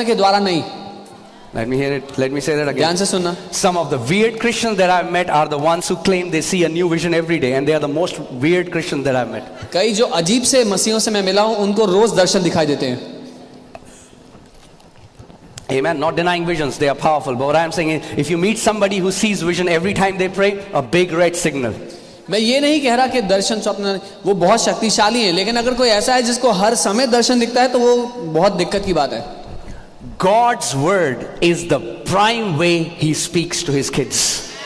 के द्वारा नहीं। Let me hear it. Let me say that again. ध्यान से सुनना। Some of the weird Christians that I've met are the ones who claim they see a new vision every day, and they are the most weird Christians that I've met. कई जो अजीब से मसीहों से मैं मिला हूं, उनको रोज दर्शन दिखाई देते हैं। Amen. Not denying visions, they are powerful. But what I'm saying is, if you meet somebody who sees vision every time they pray, a big red signal. मैं ये नहीं कह रहा कि दर्शन स्वप्न वो बहुत शक्तिशाली है, लेकिन अगर कोई ऐसा है जिसको हर समय दर्शन दिखता है तो वो बहुत दिक्कत की बात है। God's word is the prime way He speaks to His kids.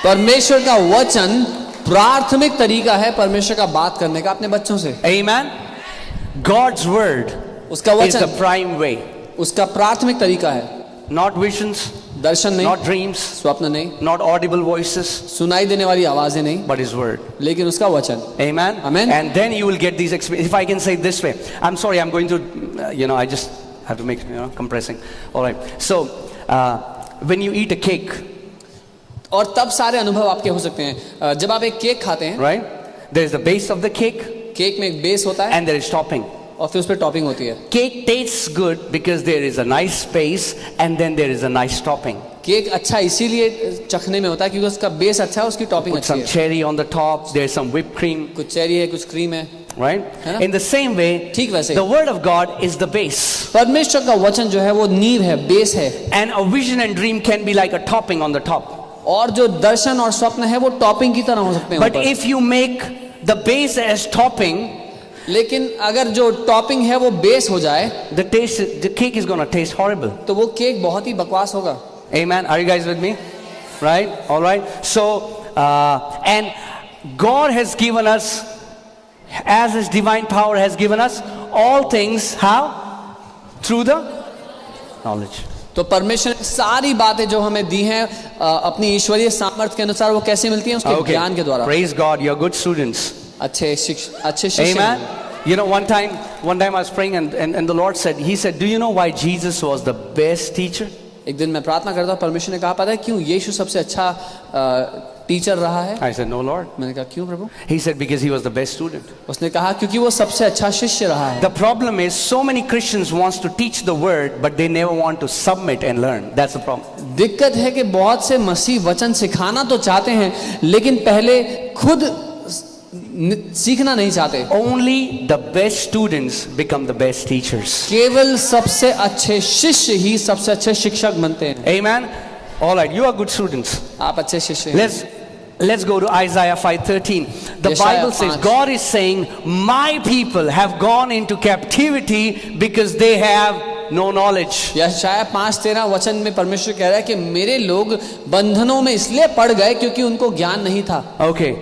परमेश्वर का वचन प्राथमिक तरीका है परमेश्वर का बात करने का अपने बच्चों से। Amen. God's word उसका is the वचन prime way. उसका प्राथमिक तरीका है। Not visions, दर्शन नहीं, not dreams, स्वप्न नहीं, not audible voices, सुनाई देने वाली आवाजें नहीं, but His word. लेकिन उसका वचन। Amen. Amen. And then you will get these experiences. If I can say it this way, I'm sorry, I'm going to, I just have to make, compressing. All right. So, when you eat a cake, और तब सारे अनुभव आपके हो सकते हैं। जब आप एक केक खाते हैं, right? There is the base of the cake, cake में एक बेस होता है and there is topping. और फिर उस पर टॉपिंग होती है। Cake tastes good because there is a nice base, and then there is a nice topping. Cake अच्छा इसीलिए चखने में होता है क्योंकि उसका बेस अच्छा है, उसकी टॉपिंग Put अच्छी some है। cherry on the top. There is some whipped cream, कुछ चेरी है, कुछ क्रीम है, right? है ना? In the same way, ठीक वैसे the word of God is the base, परमेश्वर का वचन जो है वो नींव है, बेस है, and a vision and dream can be like a topping on the top. और जो दर्शन और स्वप्न है वो टॉपिंग की तरह हो सकते हैं But ऊपर। if you make the base as topping, लेकिन अगर जो टॉपिंग है वो बेस हो जाए the cake is going to taste horrible. तो वो केक बहुत ही बकवास होगा। Amen. Are you guys with me? Right? All right. So, and God has given us, as His divine power has given us all things. How? Through the knowledge. तो परमेश्वर ने सारी बातें जो हमें दी हैं अपनी ईश्वरीय सामर्थ्य के अनुसार वो कैसे मिलती हैं? उसके ज्ञान के द्वारा। Praise God. You're good students. अच्छे शिष्य। Amen. One time I was praying and the Lord said, He said, do you know why Jesus was the best teacher? एक दिन मैं प्रार्थना करता हूँ, परमेश्वर ने कहा पता है क्यों यीशु सबसे अच्छा टीचर रहा है? I said, no Lord. मैंने कहा क्यों प्रभु? He said, because he was the best student. उसने कहा क्योंकि वो सबसे अच्छा शिष्य रहा है। The problem is so many Christians wants to teach the word but they never want to submit and learn. That's the problem. दिक्कत है कि बहुत से मसीह वचन सिखाना तो चाहते हैं लेकिन पहले खुद सीखना नहीं चाहते। Only the best students become the best teachers. केवल सबसे अच्छे शिष्य ही सबसे अच्छे शिक्षक बनते हैं। Amen. All right, you are good students. आप अच्छे शिष्य हैं। Let's go to Isaiah 5:13. The Bible says, God is saying, my people have gone into captivity because they have no knowledge. यशायाह 5:13 वचन में परमेश्वर कह रहा है कि मेरे लोग बंधनों में इसलिए पड़ गए क्योंकि उनको ज्ञान नहीं था। Okay.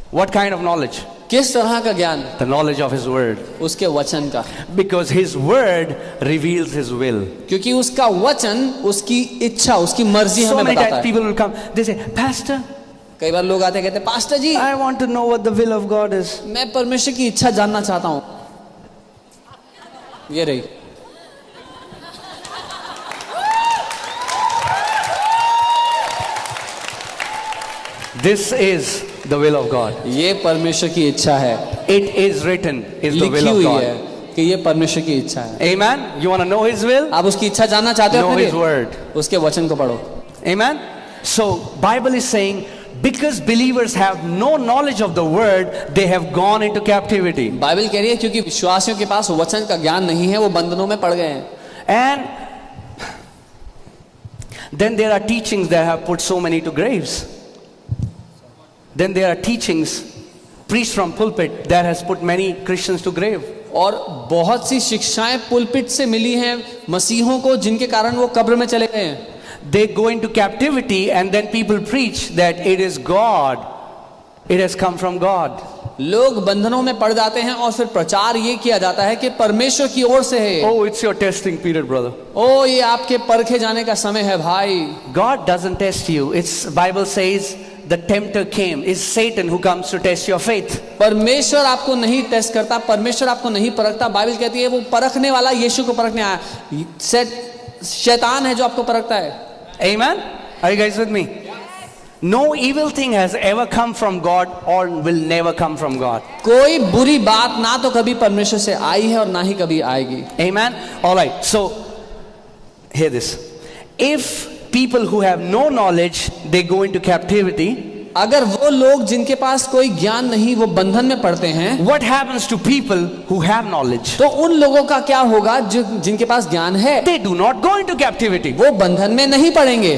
What kind of knowledge? किस तरह का ज्ञान? The knowledge of His word. उसके वचन का। Because His word reveals His will. क्योंकि उसका वचन उसकी इच्छा, उसकी मर्जी So हमें many बताता times है। people will come, they say, Pastor, कई बार लोग आते कहते pastor ji, I want to know what the will of God is. मैं परमेश्वर की इच्छा जानना चाहता हूँ। ये रही। This is the will of God. ये परमेश्वर की इच्छा है। It is written, is the will लिखी of हुई God. है कि ये परमेश्वर की इच्छा है। Amen. You want to know His will? आप उसकी इच्छा जानना चाहते हो Know अपने His लिए? word. उसके वचन को पढ़ो। Amen. So Bible is saying, because believers have no knowledge of the word, they have gone into captivity. Bible कह रही है क्योंकि विश्वासियों के पास वचन का ज्ञान नहीं है, वो बंधनों में पड़ गए हैं। And then there are teachings that have put so many to graves. Then there are teachings preached from pulpit that has put many Christians to grave. और बहुत सी शिक्षाएं पुलपिट से मिली हैं मसीहों को जिनके कारण वो कब्र में चले गए हैं। They go into captivity and then people preach that it is God. It has come from God. लोग बंधनों में पड़ जाते हैं और फिर प्रचार ये किया जाता है कि परमेश्वर की ओर से है। Oh, it's your testing period, brother. ओ ये आपके परखे जाने का समय है भाई। God doesn't test you. It's Bible says the tempter came. It's Satan who comes to test your faith. परमेश्वर आपको नहीं टेस्ट करता, परमेश्वर आपको नहीं परखता। बाइबल कहती है वो परखने वाला यीशु को परखने आया। शैतान है जो आपको परखता है। Amen. Are you guys with me? No evil thing has ever come from God or will never come from God. कोई बुरी बात ना तो कभी परमेश्वर से आई है और ना ही कभी आएगी। Amen. All right. So hear this. If people who have no knowledge, they go into captivity, अगर वो लोग जिनके पास कोई ज्ञान नहीं वो बंधन में पड़ते हैं, what happens to people who have knowledge? तो उन लोगों का क्या होगा जो जिनके पास ज्ञान है? They do not go into captivity. वो बंधन में नहीं पड़ेंगे।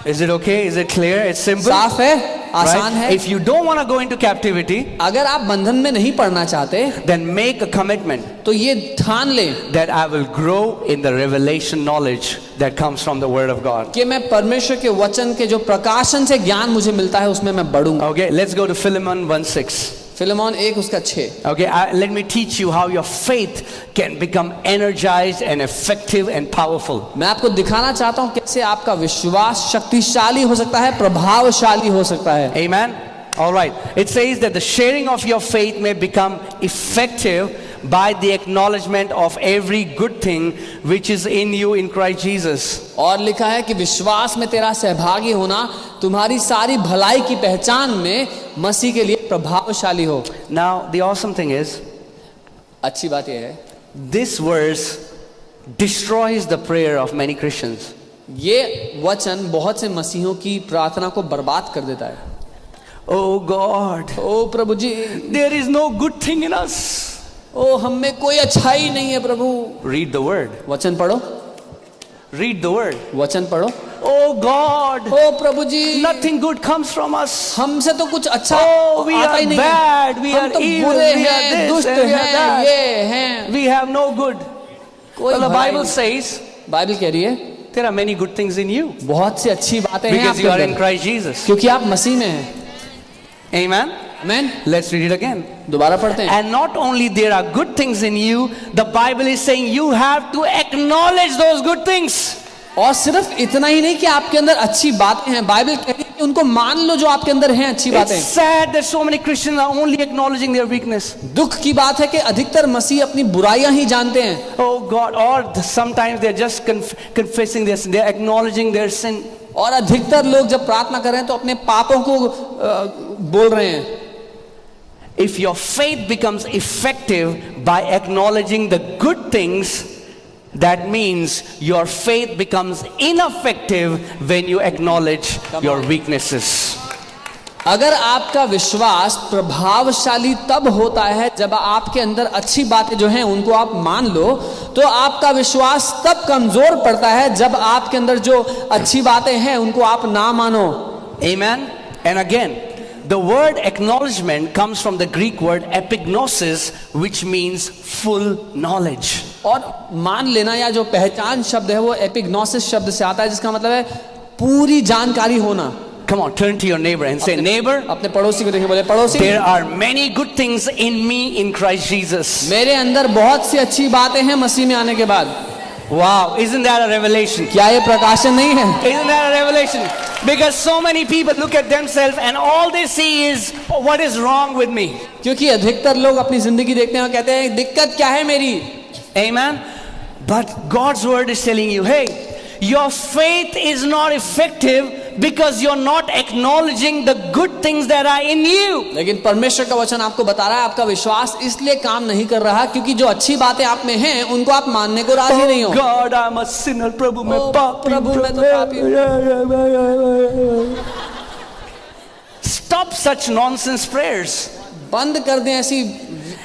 Is it okay? Is it clear? It's simple. साफ है, आसान Right? है। If you don't want to go into captivity, अगर आप बंधन में नहीं पड़ना चाहते then make a commitment तो ये ठान लें that I will grow in the revelation knowledge that comes from the Word of God. कि मैं परमेश्वर के वचन के जो प्रकाशन से ज्ञान मुझे मिलता है उसमें मैं बढ़ूंगा। Okay, let's go to Philemon 1:6. Philemon 1:6। Okay, let me teach you how your faith can become energized and effective and powerful. मैं आपको दिखाना चाहता हूँ कैसे आपका विश्वास शक्तिशाली हो सकता है, प्रभावशाली हो सकता है। Amen. All right. It says that the sharing of your faith may become effective by the acknowledgement of every good thing which is in you in Christ Jesus. और लिखा है कि विश्वास में तेरा सहभागी होना तुम्हारी सारी भलाई की पहचान में मसीह के लिए प्रभावशाली हो। Now, the awesome thing is, अच्छी बात यह है this verse destroys the prayer of many Christians. ये वचन बहुत से मसीहों की प्रार्थना को बर्बाद कर देता है। Oh God, O Prabhu ji, there is no good thing in us. ओ हम में कोई अच्छाई नहीं है प्रभु। Read the word. वचन पढ़ो, Read the word. वचन पढ़ो। Oh God, O Prabhu ji, nothing good comes from us. हमसे तो कुछ अच्छा Oh, we आता are ही नहीं bad, है। we हम are तो evil, बुरे we are हैं, this, दुष्ट and we are हैं, that. ये हैं। We have no good. कोई Well, the भलाई Bible नहीं। says बाइबल कह रही है there are many good things in you बहुत सी अच्छी बातें हैं because आपके you are in अंदर, Christ Jesus. क्योंकि आप मसीह में हैं। Amen. आमीन। Let's read it again. दोबारा पढ़ते हैं। And not only there are good things in you, the Bible is saying you have to acknowledge those good things. और सिर्फ इतना ही नहीं कि आपके अंदर अच्छी बातें हैं, बाइबल कह रही है कि उनको मान लो जो आपके अंदर हैं अच्छी बातें। It's sad that so many Christians are only acknowledging their weakness. दुख की बात है कि अधिकतर मसीह अपनी बुराइयां ही जानते हैं। Oh God, or sometimes they're just confessing their sin, they're acknowledging their sin. और अधिकतर लोग जब प्रार्थना कर रहे हैं तो अपने पापों को बोल रहे हैं। If your faith becomes effective by acknowledging the good things, that means your faith becomes ineffective when you acknowledge your weaknesses. अगर आपका विश्वास प्रभावशाली तब होता है जब आपके अंदर अच्छी बातें जो हैं उनको आप मान लो, तो आपका विश्वास तब कमजोर पड़ता है जब आपके अंदर जो अच्छी बातें हैं उनको आप ना मानो। Amen. And again, the word acknowledgement comes from the Greek word epignosis, which means full knowledge. और मान लेना या जो पहचान शब्द है वो एपिग्नोसिस शब्द से आता है, जिसका मतलब है पूरी जानकारी होना। Come on, turn to your neighbor and say, neighbor, अपने पड़ोसी को देखें, बोले पड़ोसी, there are many good things in me in Christ Jesus. मेरे अंदर बहुत सी अच्छी बातें हैं मसीह में आने के बाद। Wow, isn't that a revelation? क्या ये प्रकाशन नहीं है? Isn't that a revelation? Because so many people look at themselves and all they see is what is wrong with me. क्योंकि अधिकतर लोग अपनी जिंदगी देखते हैं और कहते हैं दिक्कत क्या है मेरी। Amen. But God's word is telling you, hey, your faith is not effective because you're not acknowledging the good things that are in you. लेकिन परमेश्वर का वचन आपको बता रहा है आपका विश्वास इसलिए काम नहीं कर रहा क्योंकि जो अच्छी बातें आप में हैं उनको आप मानने को राजी नहीं हो। God, I'm a sinner. प्रभु मैं पापी। प्रभु मैं तो पापी हूँ। Stop such nonsense prayers. बंद कर दें ऐसी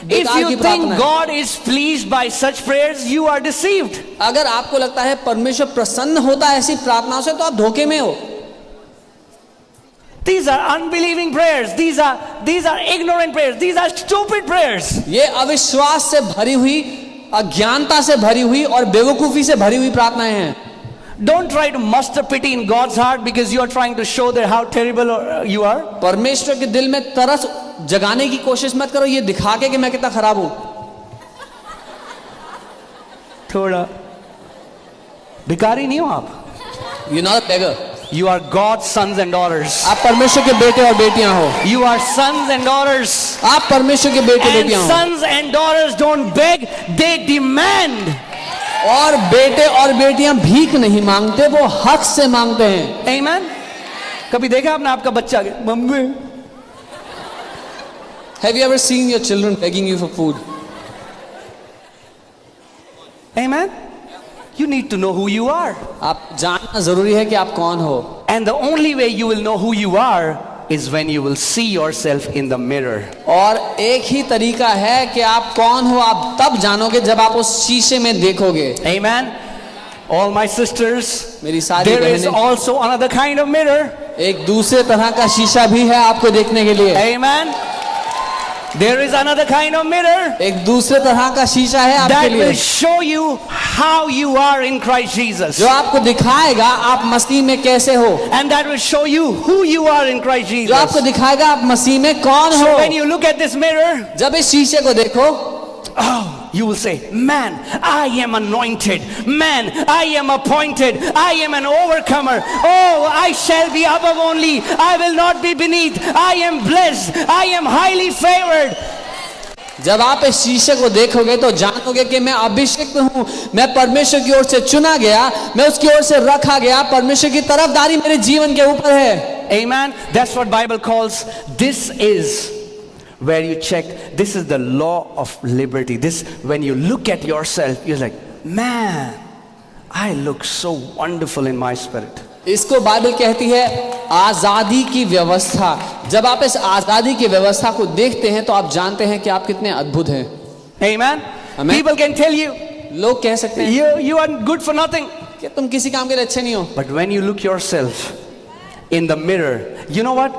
If बेकार की you think प्रार्थना। God is pleased by such prayers, you are deceived. अगर आपको लगता है परमेश्वर प्रसन्न होता है ऐसी प्रार्थनाओं से तो आप धोखे में हो। These are unbelieving prayers. These are ignorant prayers. These are stupid prayers. ये अविश्वास से भरी हुई, अज्ञानता से भरी हुई और बेवकूफी से भरी हुई प्रार्थनाएं हैं। Don't try to muster pity in God's heart because you are trying to show that how terrible you are. परमेश्वर के दिल में तरस जगाने की कोशिश मत करो ये दिखा के कि मैं कितना खराब हूं। थोड़ा भिखारी नहीं हो आप। You're not a beggar. You are God's sons and daughters. आप परमेश्वर के बेटे और बेटियां हो। You are sons and daughters. आप परमेश्वर के बेटे And बेटियां हो। sons and daughters don't beg, they demand. और बेटे और बेटियां भीख नहीं मांगते, वो हक से मांगते हैं। Amen. कभी देखा आपने आपका बच्चा के mummy? Have you ever seen your children begging you for food? Amen. you need to know who you are. आप जानना जरूरी है कि आप कौन हो। And the only way you will know who you are is when you will see yourself in the mirror. और एक ही तरीका है कि आप कौन हो आप तब जानोगे जब आप उस शीशे में देखोगे। Amen. All my sisters, मेरी सारी there is बहनें, also another kind of mirror. एक दूसरे तरह का शीशा भी है आपको देखने के लिए। Amen. There is another kind of mirror एक दूसरे तरह का शीशा है आपके that लिए will show you how you are in Christ Jesus. जो आपको दिखाएगा आप मसीह में कैसे हो, And that will show you who you are in Christ जो आपको Jesus. दिखाएगा आप मसीह में कौन So हो। when you look at this mirror, जब इस शीशे को देखो oh, you will say, man, I am anointed. Man, I am appointed. I am an overcomer. Oh, I shall be above only. I will not be beneath. I am blessed. I am highly favored. जब आप इस शीशे को देखोगे तो जानोगे कि मैं अभिषिक्त हूँ, मैं परमेश्वर की ओर से चुना गया, मैं उसकी ओर से रखा गया, परमेश्वर की तरफदारी मेरे जीवन के ऊपर है। Amen. That's what Bible calls, this is where you check, this is the law of liberty. This, when you look at yourself, you're like, man, I look so wonderful in my spirit. इसको Bible कहती है आजादी की व्यवस्था। जब आप इस आजादी की व्यवस्था को देखते हैं तो आप जानते हैं कि आप कितने अद्भुत हैं। Amen. Amen. People can tell you, लोग कह सकते हैं you are good for nothing. कि तुम किसी काम के लिए अच्छे नहीं हो, But when you look yourself in the mirror, you know what?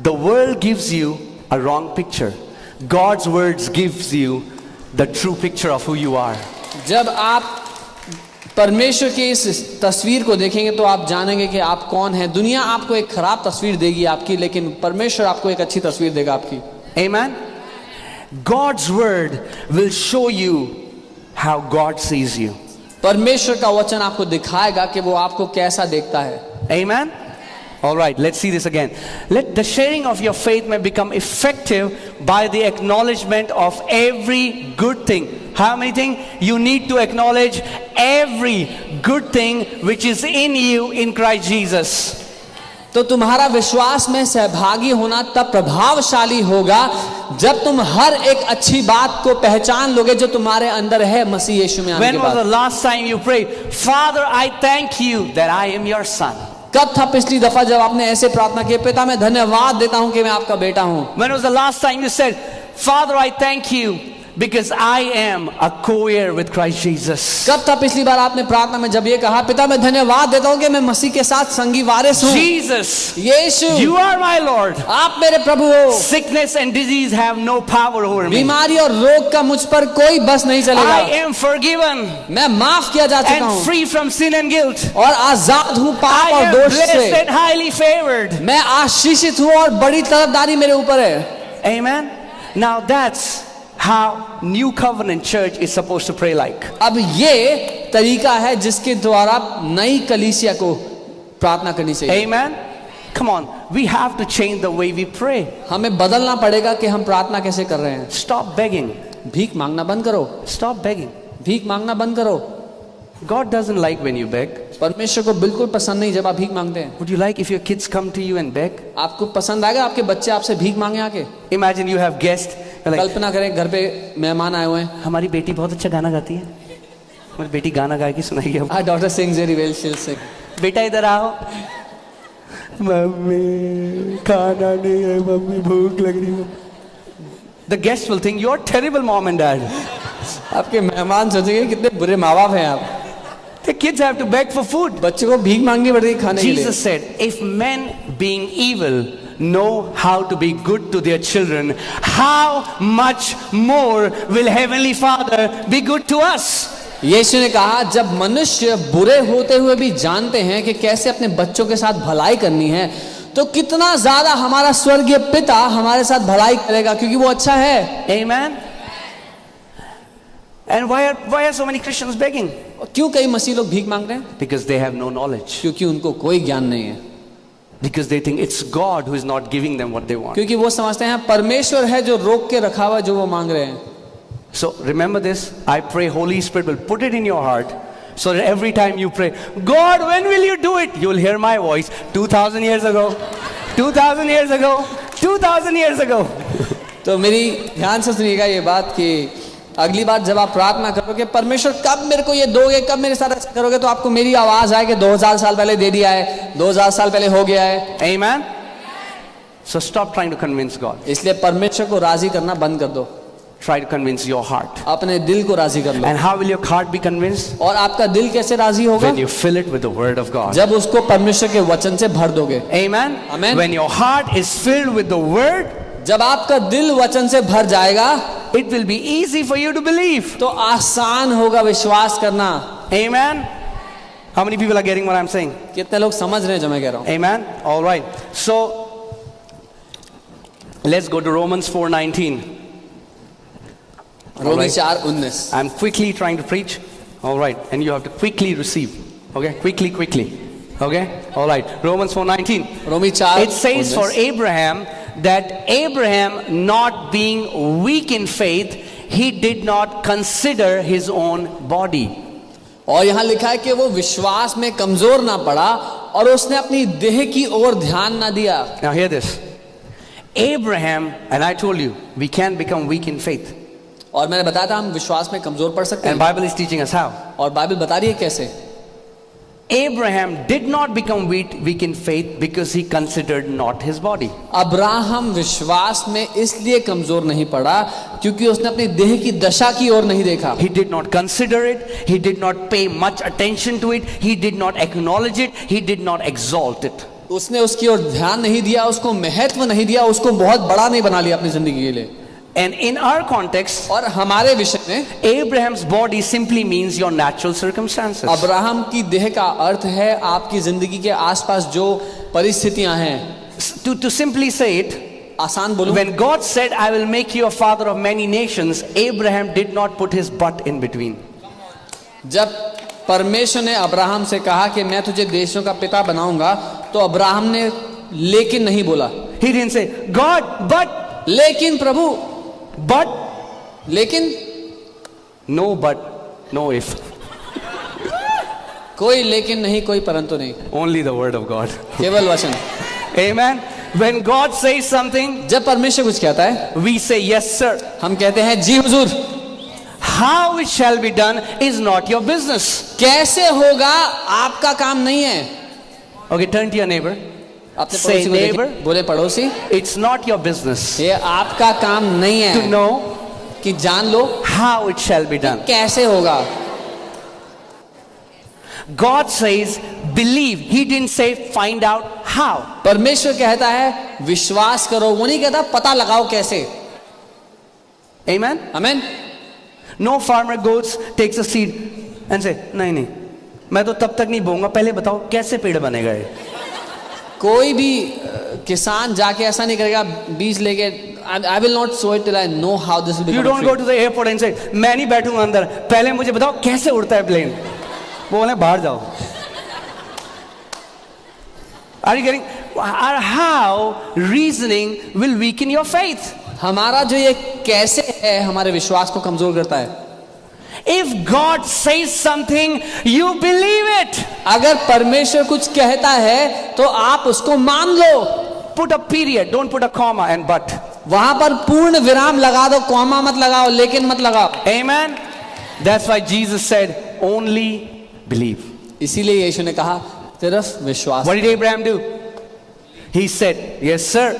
The world gives you a wrong picture. God's words gives you the true picture of who you are. जब आप परमेश्वर की इस तस्वीर को देखेंगे तो आप जानेंगे कि आप कौन हैं। दुनिया आपको एक खराब तस्वीर देगी आपकी, लेकिन परमेश्वर आपको एक अच्छी तस्वीर देगा आपकी। Amen. God's word will show you how God sees you. परमेश्वर का वचन आपको दिखाएगा कि वो आपको कैसा देखता है। Amen. All right, let's see this again. Let the sharing of your faith may become effective by the acknowledgement of every good thing. How many things? You need to acknowledge every good thing which is in you in Christ Jesus. तो तुम्हारा विश्वास में सहभागी होना तब प्रभावशाली होगा जब तुम हर एक अच्छी बात को पहचान लोगे जो तुम्हारे अंदर है मसीह यीशु में आने के When was the बाद। last time you prayed, Father, I thank you that I am your son? कब था पिछली दफा जब आपने ऐसे प्रार्थना की, पिता मैं धन्यवाद देता हूं कि मैं आपका बेटा हूं। When was the last time you said, Father, I thank you because I am a co-heir with Christ Jesus? कब था पिछली बार आपने प्रार्थना में जब ये कहा, पिता मैं धन्यवाद देता हूं कि मैं मसीह के साथ संगी वारिस हूं। Jesus, Yeshu you are my Lord. आप मेरे प्रभु हो। Sickness and disease have no power over me. बीमारी और रोग का मुझ पर कोई बस नहीं चलेगा। I am forgiven मैं माफ किया जा चुका and हूं free from sin and guilt. और आजाद हूं पाप I और am दोष blessed से। and highly favored. मैं आशीषित हूं और बड़ी तरफदारी मेरे ऊपर है। Amen. Now that's how New Covenant Church is supposed to pray like. अब ये तरीका है जिसके द्वारा नई कलीसिया को प्रार्थना करनी चाहिए। Amen. Come on, we have to change the way we pray. हमें बदलना पड़ेगा कि हम प्रार्थना कैसे कर रहे हैं। Stop begging. भीख मांगना बंद करो। Stop begging. भीख मांगना बंद करो। God doesn't like when you beg. परमेश्वर को बिल्कुल पसंद नहीं जब आप भीख मांगते हैं। Would you like if your kids come to you and beg? आपको पसंद आएगा आपके बच्चे आपसे भीख मांगे आके? Imagine you have guests. You're like, कल्पना करें घर पे मेहमान आए हुए हैं। हमारी बेटी बहुत अच्छा गाना गाती है, हमारी बेटी गाना गा के सुनाएगी हमको। Our daughter sings very well, she'll sing. बेटा इधर आओ। मम्मी खाना नहीं है, मम्मी भूख लग रही है। The guests will think you are terrible mom and dad. आपके मेहमान सोचेंगे कितने बुरे माँ बाप हैं आप। The kids have to beg for food. बच्चे को भीख मांगनी पड़ती है खाने के लिए। Jesus said, if men being evil know how to be good to their children, how much more will Heavenly Father be good to us? यीशु ने कहा जब मनुष्य बुरे होते हुए भी जानते हैं कि कैसे अपने बच्चों के साथ भलाई करनी है, तो कितना ज्यादा हमारा स्वर्गीय पिता हमारे साथ भलाई करेगा, क्योंकि वो अच्छा है। Amen. And why are so many Christians begging? क्यों कई मसीह लोग भीख मांग रहे हैं? Because they have no knowledge. क्योंकि उनको कोई ज्ञान नहीं है। Because they think it's God who is not giving them what they want. क्योंकि वो समझते हैं परमेश्वर है जो रोक के रखा हुआ जो वो मांग रहे हैं। So remember this. I pray Holy Spirit will put it in your heart, so that every time you pray, God, when will you do it? You'll hear my voice 2,000 years ago, 2,000 years ago, 2,000 years ago. तो मेरी ध्यान से सुनिएगा ये बात कि अगली बार जब आप प्रार्थना करोगे, परमेश्वर कब मेरे को ये दोगे, कब मेरे साथ ऐसा करोगे, तो आपको मेरी आवाज आए कि 2000 साल पहले दे दिया है, 2000 साल पहले हो गया है. Amen? So stop trying to convince God. इसलिए परमेश्वर को राजी करना बंद कर दो. Try to convince your heart. अपने दिल को राजी कर लो. And how will your heart be convinced? और आपका दिल कैसे राजी होगा? When you fill it with the word of God. जब उसको परमेश्वर के वचन से भर दोगे. Amen? Amen. When your heart is filled with the word, जब आपका दिल वचन से भर जाएगा, it will be easy for you to believe. तो आसान होगा विश्वास करना. Amen? How many people are getting what I'm saying? कितने लोग समझ रहे हैं जो मैं कह रहा हूँ? Amen? All right. So let's go to Romans 4:19. Romi 4:19. I'm quickly trying to preach. All right. And you have to quickly receive. Okay? Quickly. Okay? All right. Romans 4:19. Romi 4. It says for Abraham that Abraham, not being weak in faith, he did not consider his own body. और यहाँ लिखा है कि वो विश्वास में कमजोर ना पड़ा और उसने अपनी देह की ओर ध्यान ना दिया. Now hear this. Abraham, and I told you, we can become weak in faith. और मैंने बताया था हम विश्वास में कमजोर पड़ सकते And हैं. Bible is teaching us how. और बाइबल बता रही है कैसे. Abraham did not become weak in faith because he considered not his body. Abraham विश्वास में इसलिए कमजोर नहीं पड़ा क्योंकि उसने अपनी देह की दशा की ओर नहीं देखा. He did not consider it. He did not pay much attention to it. He did not acknowledge it. He did not exalt it. उसने उसकी ओर ध्यान नहीं दिया, उसको महत्व नहीं दिया, उसको बहुत बड़ा नहीं बना लिया अपनी जिंदगी के लिए. And in our context, और हमारे विषय में Abraham's body simply means your natural circumstances. Abraham की देह का अर्थ है आपकी जिंदगी के आसपास जो परिस्थितियां हैं. To simply say it, आसान बोलूं, when God said, I will make you a father of many nations, Abraham did not put his butt in between. जब परमेश्वर ने अब्राहम से कहा कि मैं तुझे देशों का पिता बनाऊंगा, तो अब्राहम ने लेकिन नहीं बोला. He didn't say, God, but, लेकिन प्रभु, but, लेकिन, no but, no if. कोई लेकिन नहीं, कोई परंतु नहीं, Only the word of God. केवल वचन. Amen. When God says something, जब परमेश्वर कुछ कहता है, we say yes sir. हम कहते हैं जी हुजूर. How it shall be done is not your business. कैसे होगा आपका काम नहीं है. Okay, turn to your neighbor. अपने Say पड़ोसी को देखें, neighbor. बोले पड़ोसी, It's not your business ये आपका काम नहीं to है know कि जान लो how it shall be done. कैसे होगा. God says, believe. He didn't say find out how. परमेश्वर कहता है विश्वास करो, वो नहीं कहता पता लगाओ कैसे. Amen. आमीन. No farmer goes, takes a seed and say, नहीं, मैं तो तब तक नहीं बोऊंगा, पहले बताओ कैसे पेड़ बनेगा ये. कोई भी किसान जाके ऐसा नहीं करेगा बीज लेके, I will not sow it till I know how this will become You don't a go tree. to the airport and say, मैं नहीं बैठूंगा अंदर, पहले मुझे बताओ कैसे उड़ता है प्लेन. वो बोले बाहर जाओ. Are you getting? How reasoning will weaken your faith? हमारा जो ये कैसे है हमारे विश्वास को कमजोर करता है. If God says something, you believe it. अगर परमेश्वर कुछ कहता है तो आप उसको मान लो. Put a period, don't put a comma and but. वहां पर पूर्ण विराम लगा दो, कॉमा मत लगाओ, लेकिन मत लगाओ. Amen. That's why Jesus said, only believe. इसीलिए यीशु ने कहा सिर्फ विश्वास. What did Abraham do? He said, yes sir.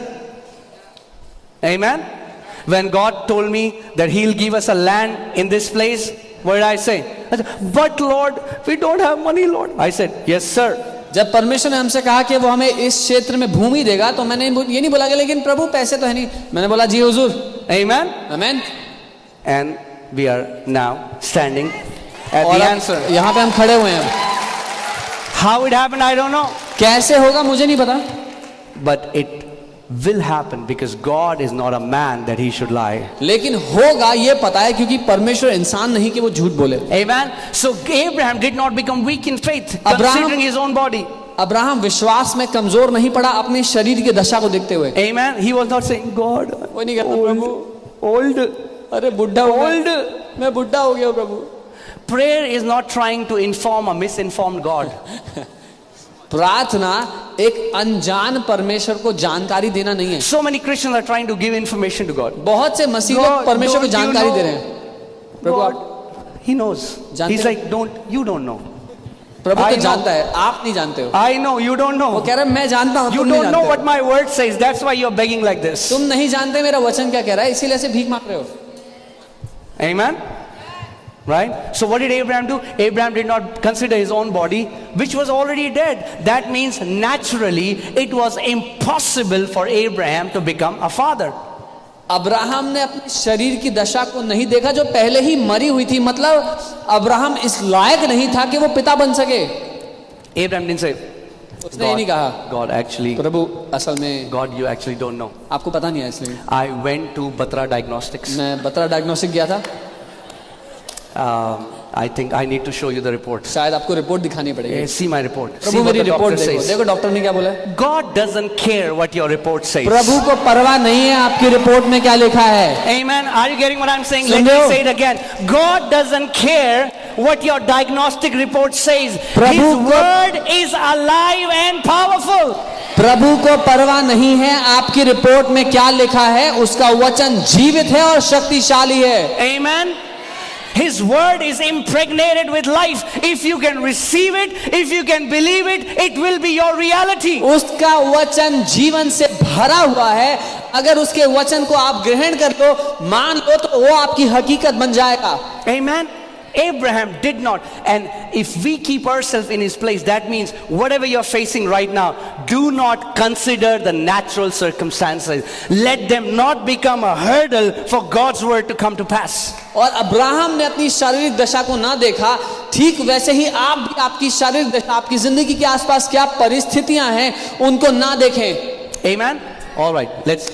Amen. When God told me that he'll give us a land in this place, what did I say? I said, but Lord, we don't have money, Lord. I said, yes sir. जब परमेश्वर ने हमसे कहा कि वो हमें इस क्षेत्र में भूमि देगा, तो मैंने ये नहीं बोला कि लेकिन प्रभु पैसे तो है नहीं. मैंने बोला जी हुजूर. Amen. आमीन. And we are now standing at और the अब answer. यहाँ पे हम खड़े हुए हैं. How it happened, I don't know. कैसे होगा मुझे नहीं पता, But it will happen because God is not a man that he should lie. लेकिन होगा ये पता है क्योंकि परमेश्वर इंसान नहीं कि वो झूठ बोले. Amen. So Abraham did not become weak in faith, considering his own body. Abraham विश्वास में कमजोर नहीं पड़ा अपने शरीर की दशा को देखते हुए. Amen. He was not saying, God, वो नहीं कहता प्रभु old. अरे बुढ़ा हो गया, मैं बुढ़ा हो गया प्रभु. Prayer is not trying to inform a misinformed God. प्रार्थना एक अनजान परमेश्वर को जानकारी देना नहीं है. So many Christians are trying to give information to God. बहुत से मसीह God, लोग परमेश्वर को don't you जानकारी know? दे रहे हैं. प्रभु God, He knows. जानते He's हो? like, you don't know. Prabhu I तो know. जानता है, आप नहीं जानते हो। I know, you don't वो know. कह रहा है मैं जानता हूँ, You तुम नहीं don't know जानते what हो। my word says. That's why you're begging like this. तुम नहीं जानते मेरा वचन क्या कह रहा है, इसीलिए ऐसे भीख मांग रहे हो। Amen? Right? So what did Abraham do? Abraham did not consider his own body, which was already dead. That means naturally it was impossible for Abraham to become a father. Abraham ने अपने शरीर की दशा को नहीं देखा जो पहले ही मरी हुई थी, मतलब अब्राहम इस लायक नहीं था कि वो पिता बन सके। Abraham didn't say, उसने ये नहीं कहा, God actually, प्रभु असल में God, you actually don't know. आपको पता नहीं है इसलिए। I went to Batra Diagnostics. मैं बत्रा डायग्नोस्टिक गया था, I think I need to show you the report. शायद आपको रिपोर्ट दिखानी पड़ेगी। See my report. See Prabhu what मेरी the रिपोर्ट doctor देखो, says. देखो डॉक्टर ने क्या बोला है। God doesn't care what your report says. प्रभु को परवाह नहीं है आपकी रिपोर्ट में क्या लिखा है। Amen. Are you getting what I'm saying? Soon Let रहे me हो? say it again. God doesn't care what your diagnostic report says. Prabhu His को- word is alive and powerful. प्रभु को परवाह नहीं है आपकी रिपोर्ट में क्या लिखा है, उसका वचन जीवित है और शक्तिशाली है। Amen. His word is impregnated with life. If you can receive it, if you can believe it, it will be your reality. उसका वचन जीवन से भरा हुआ है, अगर उसके वचन को आप ग्रहण कर लो, मान लो, तो वो आपकी हकीकत बन जाएगा। Amen. Abraham did not. And if we keep ourselves in his place, that means whatever you're facing right now, do not consider the natural circumstances. Let them not become a hurdle for God's word to come to pass. और Abraham ने अपनी शारीरिक दशा को ना देखा, ठीक वैसे ही आप भी आपकी शारीरिक दशा, आपकी जिंदगी के आसपास क्या परिस्थितियां हैं, उनको ना देखें। Amen. All right, let's.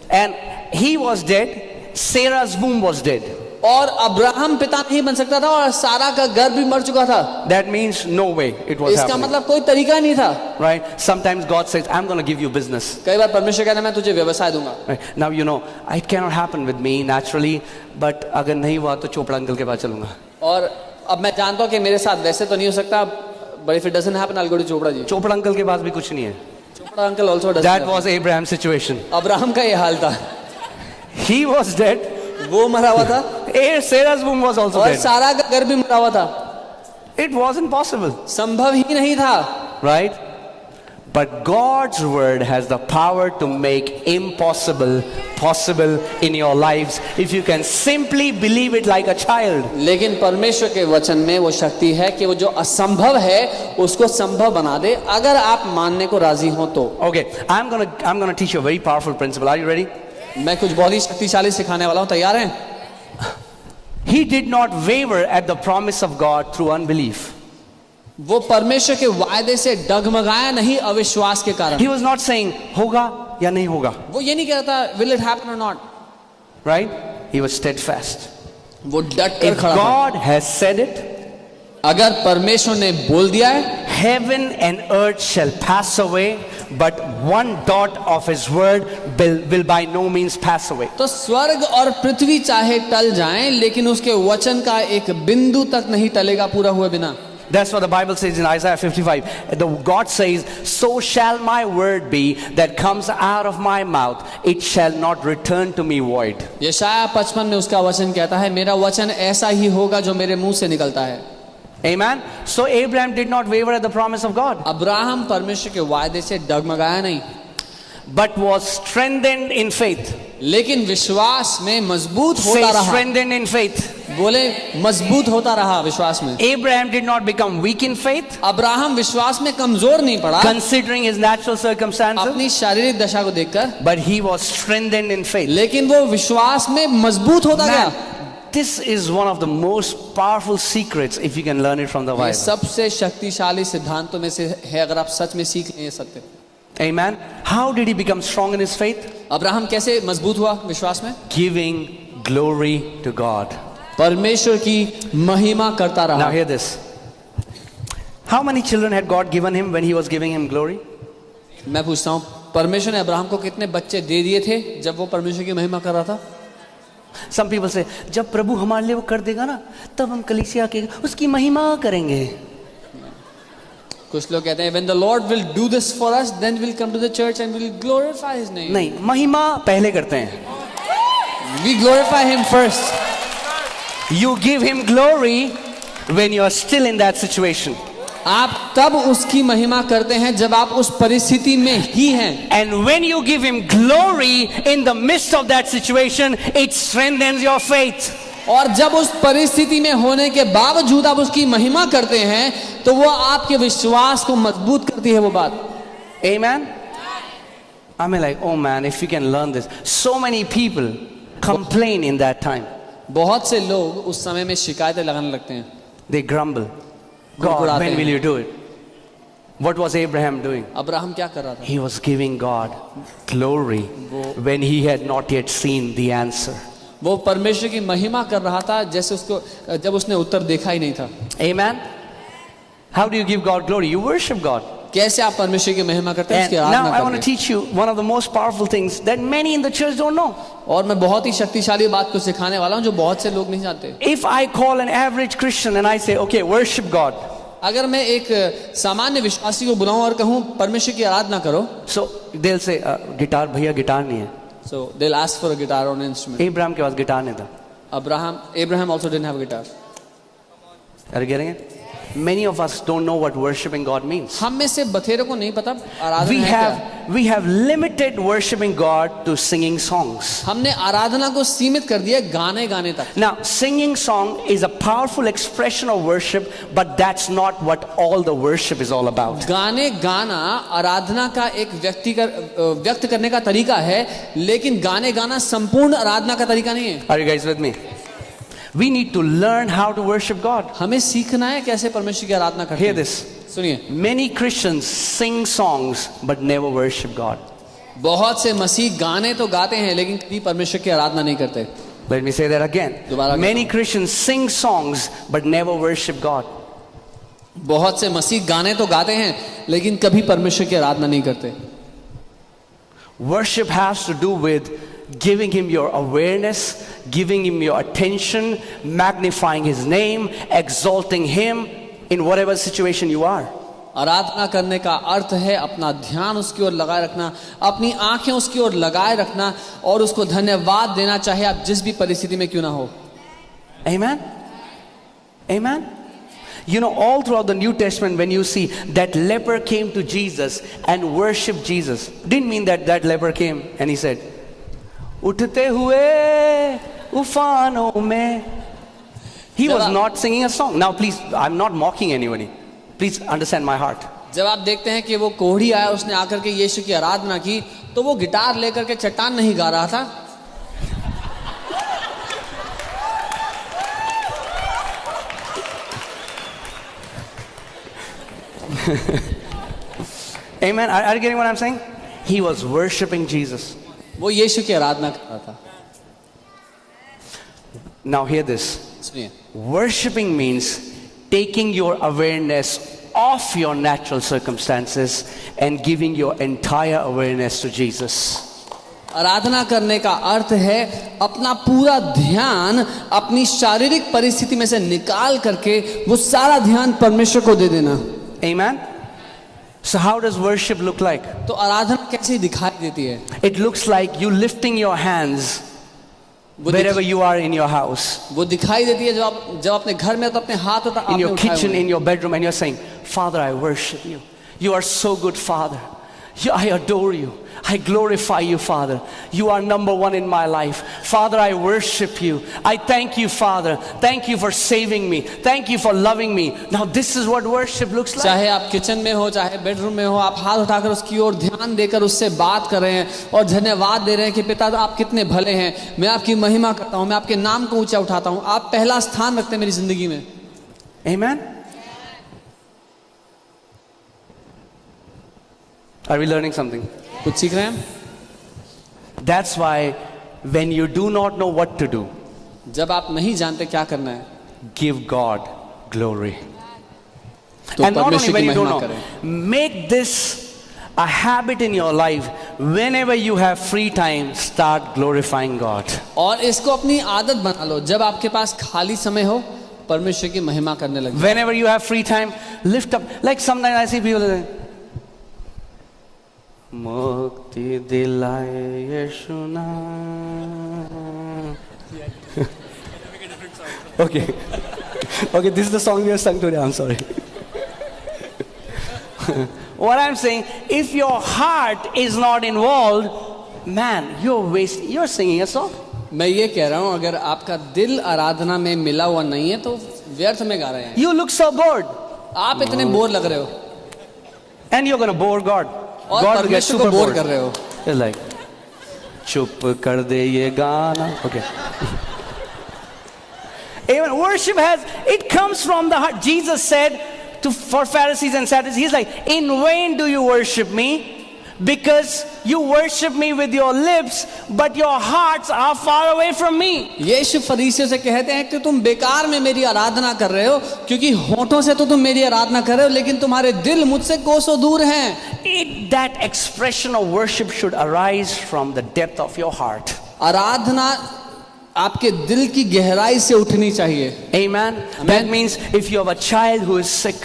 And he was dead. Sarah's womb was dead. और अब्राहम पिता नहीं बन सकता था और सारा का गर्भ भी मर चुका था। That means no way it was इसका happening. मतलब कोई तरीका नहीं था। Right? Sometimes God says, I'm going to give you business. कई बार परमेश्वर कहता है मैं तुझे व्यवसाय दूंगा। Right? Now you know, it cannot happen with me naturally, but अगर नहीं हुआ तो चोपड़ा अंकल के पास चलूंगा। और अब मैं जानता हूँ कि मेरे साथ वैसे तो नहीं हो सकता, but if it doesn't happen, I'll go to Chopra ji. Chopra uncle के पास भी कुछ नहीं है. Chopra uncle also doesn't That happen। was Abraham's situation. Abraham का ये हाल था, He was dead. वो मरा हुआ था Sarah's womb was also और dead. सारा का गर्भ भी मरा हुआ था। It wasn't possible. संभव ही नहीं था। Right? But God's word has the power to make impossible possible in your lives if you can simply believe it like a child. लेकिन परमेश्वर के वचन में वो शक्ति है कि वो जो असंभव है उसको संभव बना दे, अगर आप मानने को राजी हो तो। Okay, I'm gonna teach you a very powerful principle. Are you ready? मैं कुछ बहुत ही शक्तिशाली सिखाने वाला हूँ, तैयार हैं? He did not waver at the promise of God through unbelief. वो परमेश्वर के वायदे से डगमगाया नहीं अविश्वास के कारण। He was not saying होगा या नहीं होगा. वो ये नहीं कह रहा था will it happen or not, Right? He was steadfast. वो डट कर If खड़ा था। God has said it, अगर परमेश्वर ने बोल दिया है, heaven and earth shall pass away, but one dot of his word will by no means pass away. तो स्वर्ग और पृथ्वी चाहे टल जाएं, लेकिन उसके वचन का एक बिंदु तक नहीं टलेगा पूरा हुए बिना। That's what the Bible says in Isaiah 55. God says, so shall my word be that comes out of my mouth. It shall not return to me void. यशायाह 55 में उसका वचन कहता है, मेरा वचन ऐसा ही होगा जो मेरे मुंह से निकलता है। Amen. So Abraham did not waver at the promise of God, Abraham परमेश्वर के वायदे से डगमगाया नहीं, but was strengthened in faith. लेकिन विश्वास में मजबूत Say होता रहा। strengthened in faith. बोले मजबूत होता रहा विश्वास में। Abraham did not become weak in faith, Abraham विश्वास में कमजोर नहीं पड़ा considering his natural circumstances, अपनी शारीरिक दशा को देखकर, but he was strengthened in faith. लेकिन वो विश्वास में मजबूत होता गया। Man, this is one of the most powerful secrets if you can learn it from the ये Bible. सबसे शक्तिशाली सिद्धांतों में से है, अगर आप सच में सीख लें ये सत्य। Amen. How did he become strong in his faith? Abraham कैसे मजबूत हुआ विश्वास में? Giving glory to God. परमेश्वर की महिमा करता Now रहा। hear this. How many children had God given him when he was giving him glory? मैं पूछता हूँ, परमेश्वर ने अब्राहम को कितने बच्चे दे दिए थे जब वो परमेश्वर की महिमा कर रहा था? Some people say, जब प्रभु हमारे लिए वो कर देगा ना, तब हम कलीसिया के उसकी महिमा करेंगे. कुछ लोग कहते हैं when the Lord will do this for us, then we'll come to the church and we'll glorify His name. नहीं, महिमा पहले करते हैं. We glorify Him first. You give him glory when you are still in that situation. आप तब उसकी महिमा करते हैं जब आप उस परिस्थिति में ही हैं. And when you give him glory in the midst of that situation, it strengthens your faith. और जब उस परिस्थिति में होने के बावजूद आप उसकी महिमा करते हैं तो वो आपके विश्वास को मजबूत करती है वो बात. Amen. I mean, like, oh man, if you can learn this. So many people complain in that time. बहुत से लोग उस समय में शिकायतें लगाने लगते हैं. They grumble. God, when will you do it? What was Abraham doing? Abraham क्या कर रहा था? He was giving God glory when he had not yet seen the answer. वो परमेश्वर की महिमा कर रहा था जैसे उसको जब उसने उत्तर देखा ही नहीं था. Amen. How do you give God glory? You worship God. कैसे आप परमेश्वर की महिमा करते हैं? And उसकी now आराधना I want करते to हैं. teach you one of the most powerful things that many in the church don't know. और मैं बहुत ही शक्तिशाली बात को सिखाने वाला हूँ जो बहुत से लोग नहीं जानते. If I call an average Christian and I say, okay, worship God. अगर मैं एक सामान्य विश्वासी को बुलाऊं और कहूं परमेश्वर की आराधना करो, So they'll say, गिटार भैया गिटार नहीं है. so they'll ask for a guitar or an instrument. Abraham के पास गिटार नहीं था. Abraham also didn't have a guitar. Are you getting it? Many of us don't know what worshiping God means. हम में से बथेरों को नहीं पता आराधना है क्या. We have limited worshiping God to singing songs. हमने आराधना को सीमित कर दिया गाने गाने तक. Now, singing song is a powerful expression of worship, but that's not what all the worship is all about. गाने गाना आराधना का एक व्यक्त करने का तरीका है, लेकिन गाने गाना संपूर्ण आराधना का तरीका नहीं है. Are you guys with me? We need to learn how to worship God. हमें सीखना है कैसे परमेश्वर की आराधना करते Hear हैं. this. सुनिए, Many Christians sing songs but never worship God. बहुत से मसीह गाने तो गाते हैं लेकिन कभी परमेश्वर की आराधना नहीं करते. Let me say that again. दोबारा Many Christians sing songs but never worship God. बहुत से मसीह गाने तो गाते हैं लेकिन कभी परमेश्वर की आराधना नहीं करते. Worship has to do with giving him your awareness, giving him your attention, magnifying his name, exalting him in whatever situation you are. आराधना करने का अर्थ है अपना ध्यान उसकी ओर लगाए रखना, अपनी आंखें उसकी ओर लगाए रखना और उसको धन्यवाद देना, चाहे आप जिस भी परिस्थिति में क्यों ना हो. Amen. Amen. You know, all throughout the New Testament, when you see that leper came to Jesus and worshiped Jesus, didn't mean that that leper came and he said, "Uthte hue ufanon mein." He was not singing a song. Now, please, I'm not mocking anybody. Please understand my heart. जब आप देखते हैं कि वो कोढ़ी आया, उसने आकर के यीशु की आराधना की, तो वो गिटार लेकर के चट्टान नहीं गा रहा था. Amen. Are you getting what I'm saying? He was worshiping Jesus. वो यीशु की आराधना कर रहा था. Now hear this. सुनिए, Worshipping means taking your awareness off your natural circumstances and giving your entire awareness to Jesus. आराधना करने का अर्थ है अपना पूरा ध्यान अपनी शारीरिक परिस्थिति में से निकाल करके वो सारा ध्यान परमेश्वर को दे देना. Amen. So how does worship look like? तो आराधना कैसी दिखाई देती है? It looks like you lifting your hands wherever you are in your house, वो दिखाई देती है जब अपने घर में तो अपने हाथ होता in your आपने उठाए kitchen, हुए हैं. in your bedroom, and you're saying, "Father, I worship you. You are so good, Father. I adore you. I glorify you, Father. You are number one in my life. Father, I worship you. I thank you, Father. Thank you for saving me. Thank you for loving me." Now this is what worship looks like. चाहे आप kitchen में हो, चाहे bedroom में हो, आप हाथ उठाकर उसकी ओर ध्यान देकर उससे बात कर रहे हैं और धन्यवाद दे रहे हैं कि पिता आप कितने भले हैं, मैं आपकी महिमा करता हूं, मैं आपके नाम को ऊंचा उठाता हूं, आप पहला स्थान रखते हैं मेरी जिंदगी में. Amen. Are we learning something? कुछ सीख रहे हैं? That's why when you do not know what to do, जब आप नहीं जानते क्या करना है, give God glory. तो And not only परमेश्वर when की you don't महिमा know, करें. make this a habit in your life. Whenever you have free time, start glorifying God. और इसको अपनी आदत बना लो, जब आपके पास खाली समय हो परमेश्वर की महिमा करने लगे. Whenever you have free time, lift up. Like sometimes I see people say, "Mukti dilaye Yeshu naam." Okay. Okay, this is the song we have sung today. I'm sorry. What I'm saying, if your heart is not involved, man, you're singing a song. मैं ये कह रहा हूँ, अगर आपका दिल आराधना में मिला हुआ नहीं है तो व्यर्थ में गा रहे हैं. You look so bored. आप इतने बोर लग रहे हो And you're going to bore God. और God will get परमेश्वर को super बोर bored. कर रहे हो. It's like, चुप कर दे ये गाना. Okay. Even worship it comes from the heart. Jesus said for Pharisees and Sadducees, he's like, in vain do you worship me, because you worship me with your lips, but your hearts are far away from me. यीशु फरीसियों से कहते हैं कि तुम बेकार में मेरी आराधना कर रहे हो, क्योंकि होठों से तो तुम मेरी आराधना कर रहे हो, लेकिन तुम्हारे दिल मुझसे कोसों दूर हैं. That expression of worship should arise from the depth of your heart. आराधना आपके दिल की गहराई से उठनी चाहिए. Amen. That means if you have a child who is sick,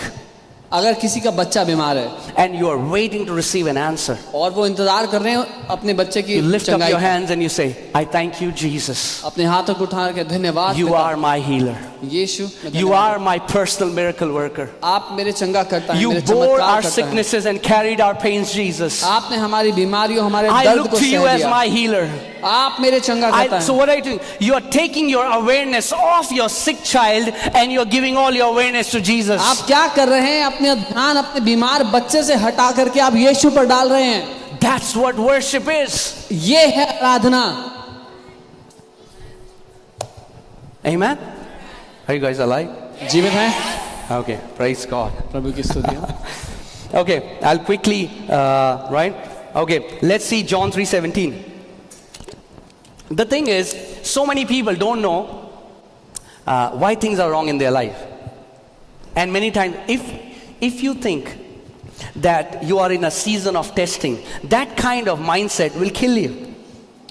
अगर किसी का बच्चा बीमार है and you are waiting to receive an answer, और वो इंतजार कर रहे हैं अपने बच्चे की you lift up चंगाई your का, hands and you say, I thank you, Jesus. अपने हाथों को उठा के धन्यवाद. You are my healer. Yeshu, You are my personal miracle worker. आप मेरे चंगा करता है, You मेरे bore चमत्कार our करता है. sicknesses and carried our pains, Jesus. आपने हमारी बीमारियों, हमारे I दर्द look को to you सह as दिया. my healer. आप मेरे चंगा करता So है. what are you doing? You are taking your awareness off your sick child and you are giving all your awareness to Jesus. आप क्या कर रहे हैं? अपने ध्यान अपने बीमार बच्चे से हटा करके आप यीशु पर डाल रहे हैं. That's what worship is. ये है आराधना. Amen. Are you guys alive? जीवित हैं? Okay, praise God. प्रभु की स्तुति हो. Okay, I'll quickly, right? Okay, let's see John 3:17. The thing is, so many people don't know why things are wrong in their life. And many times, if you think that you are in a season of testing, that kind of mindset will kill you.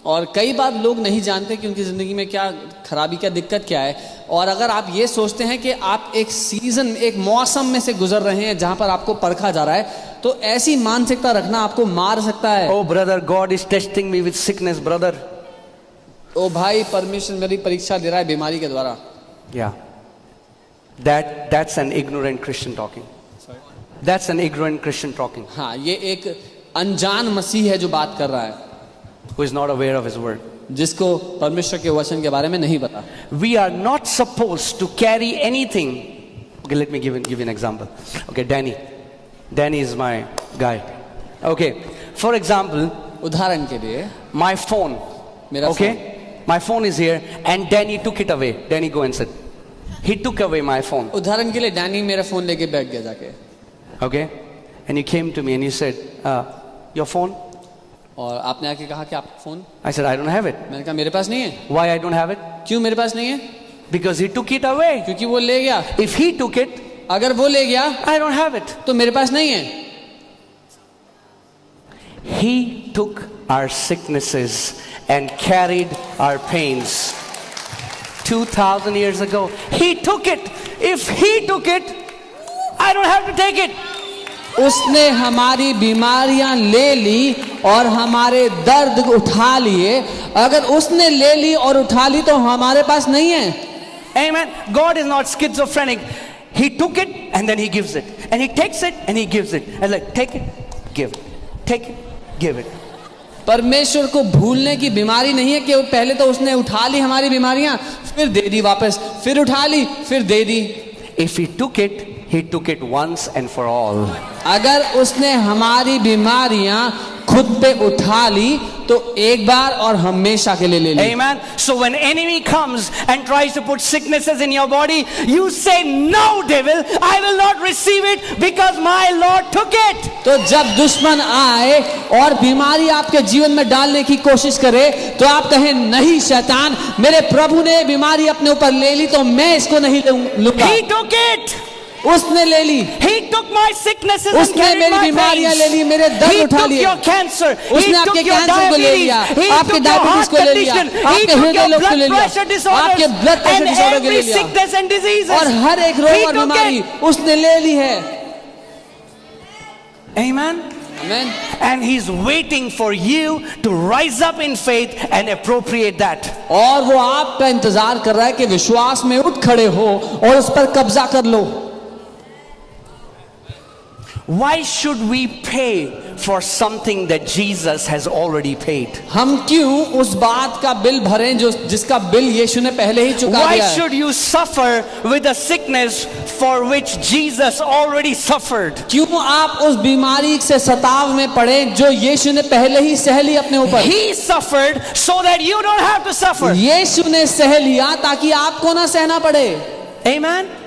और कई बार लोग नहीं जानते कि उनकी ज़िंदगी में क्या खराबी, क्या दिक्कत क्या है. और अगर आप ये सोचते हैं कि आप एक सीज़न, एक मौसम में से गुजर रहे हैं जहां पर आपको परखा जा रहा है, तो ऐसी मानसिकता रखना आपको मार सकता है. Oh brother, God is testing me with sickness, brother. ओ भाई, परमेश्वर मेरी परीक्षा ले रहा है बीमारी के द्वारा. Yeah. That's an ignorant Christian talking. That's an ignorant Christian talking. हाँ, ये एक अनजान मसीह है जो बात कर रहा है, Who is not aware of his word. जिसको परमेश्वर के वचन के बारे में नहीं पता. We are not supposed to carry anything. Okay, let me give you an example. Okay, Danny is my guy. Okay, for example, उदाहरण के लिए my phone. मेरा Okay, my phone is here and Danny took it away. Danny, go and sit. He took away my phone. उदाहरण के लिए Danny मेरा phone लेके बैठ गया जाके. Okay, and you came to me and you said, your phone? और आपने आके कहा कि आपका phone. I said, I don't have it. मैंने कहा मेरे पास नहीं है. Why I don't have it? क्यों मेरे पास नहीं है? Because he took it away. क्योंकि वो ले गया. If he took it, अगर वो ले गया I don't have it. तो मेरे पास नहीं है. He took our sicknesses and carried our pains. 2,000 years ago, he took it. If he took it, I don't have to take it. उसने हमारी बीमारियां ले ली और हमारे दर्द उठा लिए. अगर उसने ले ली और उठा ली तो हमारे पास नहीं है. Amen. God is not schizophrenic. He took it and then he gives it. And he takes it and he gives it. And like, take it, give it. Take it, give it. परमेश्वर को भूलने की बीमारी नहीं है कि पहले तो उसने उठा ली हमारी बीमारियां, फिर दे दी वापस, फिर उठा ली, फिर दे दी. If he took it once and for all. अगर उसने हमारी बीमारियां खुद पे उठा ली तो एक बार और हमेशा के लिए ले ली. Amen. So when enemy comes and tries to put sicknesses in your body, you say, no devil, I will not receive it because my Lord took it. तो जब दुश्मन आए और बीमारी आपके जीवन में डालने की कोशिश करे तो आप कहें, नहीं शैतान, मेरे प्रभु ने बीमारी अपने ऊपर ले ली तो मैं इसको नहीं लूंगा. He took it. उसने ले ली. He took my sicknesses and उसने carried मेरी my बीमारियां pains. ले ली, मेरे दर्द He उठा took लिए. your cancer. He उसने took आपके your कैंसर को ले diabetes. लिया, He आपके took your डायबिटीज heart को ले लिया, condition. He आपके took हृदय your रोग को ले blood लिया, pressure disorders आपके ब्लड प्रेशर and डिसऑर्डर को ले every लिया. sickness and diseases. और हर एक रोग He और took बीमारी it. उसने ले ली है. Amen. Amen. And He's waiting for you to rise up in faith and appropriate that. और वो आपका इंतजार कर रहा है कि विश्वास में उठ खड़े हो और उस पर कब्जा कर लो. Why should we pay for something that Jesus has already paid? हम क्यों उस बात का बिल भरें जो जिसका बिल यीशु ने पहले ही चुका Why दिया है? should you suffer with a sickness for which Jesus already suffered? क्यों आप उस बीमारी से सताव में पड़े जो यीशु ने पहले ही सह ली अपने ऊपर? He suffered so that you don't have to suffer. यीशु ने सह लिया ताकि आपको ना सहना पड़े. Amen.